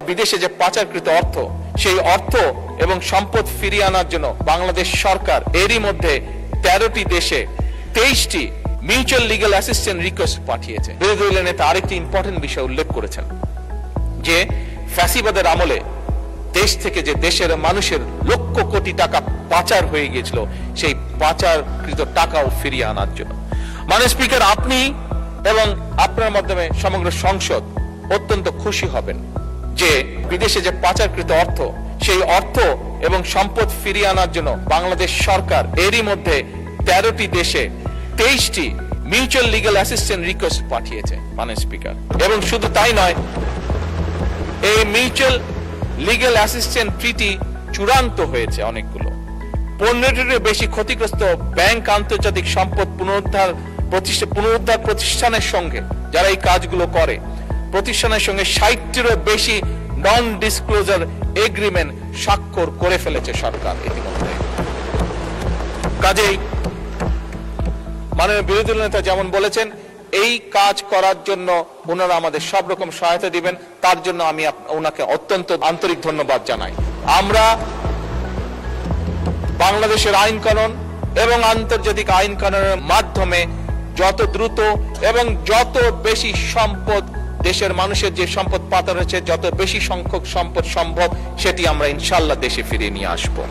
বিদেশে যে পাচারকৃত অর্থ, সেই অর্থ এবং সম্পদ ফিরিয়ে আনার জন্য বাংলাদেশ সরকার এরই মধ্যে 13টি দেশে 23টি মিউচুয়াল লিগ্যাল অ্যাসিস্ট্যান্স রিকোয়েস্ট পাঠিয়েছে। বিরোধী দলীয় নেতা আরেকটি ইম্পর্টেন্ট বিষয় উল্লেখ করেছেন যে ফ্যাসিবাদের আমলে দেশ থেকে যে দেশের মানুষের লক্ষ কোটি টাকা পাচার হয়ে গিয়েছিল, সেই পাচারকৃত টাকাও ফিরিয়ে আনার জন্য। মাননীয় স্পিকার, আপনি এবং আপনার মাধ্যমে সমগ্র সংসদ অত্যন্ত খুশি হবেন যে বিদেশে যে পাচারকৃত অর্থ, সেই অর্থ এবং সম্পদ ফিরিয়ে আনার জন্য বাংলাদেশ সরকার এরই মধ্যে 13টি দেশে 23টি মিউচুয়াল লিগ্যাল অ্যাসিস্ট্যান্স রিকোয়েস্ট পাঠিয়েছে মাননীয় স্পিকার। এবং শুধু তাই নয়, এই মিউচুয়াল লিগ্যাল অ্যাসিস্ট্যান্স ট্রিটি চূড়ান্ত হয়েছে অনেকগুলো। 15টিরও বেশি ক্ষতিগ্রস্ত ব্যাংক আন্তর্জাতিক সম্পদ পুনরুদ্ধার প্রতিষ্ঠানের সঙ্গে, যারা এই কাজগুলো করে, প্রতিষ্ঠানের সঙ্গে 60টিরও বেশি নন ডিসক্লোজার এগ্রিমেন্ট স্বাক্ষর করে ফেলেছে সরকার ইতিমধ্যে। কাজেই মাননীয় বিরোধী দল নেতা যেমন বলেছেন, এই কাজ করার জন্য ওনারা আমাদের সব রকম সহায়তা দিবেন, তার জন্য আমি ওনাকে অত্যন্ত আন্তরিক ধন্যবাদ জানাই। আমরা বাংলাদেশের আইন কানুন এবং আন্তর্জাতিক আইন কানুনের মাধ্যমে যত দ্রুত এবং যত বেশি সম্পদ, দেশের মানুষের যে সম্পদ পাচার হয়েছে, যত বেশি সংখ্যক সম্পদ সম্ভব, সেটি আমরা ইনশাআল্লাহ দেশে ফিরিয়ে নিয়ে আসবো।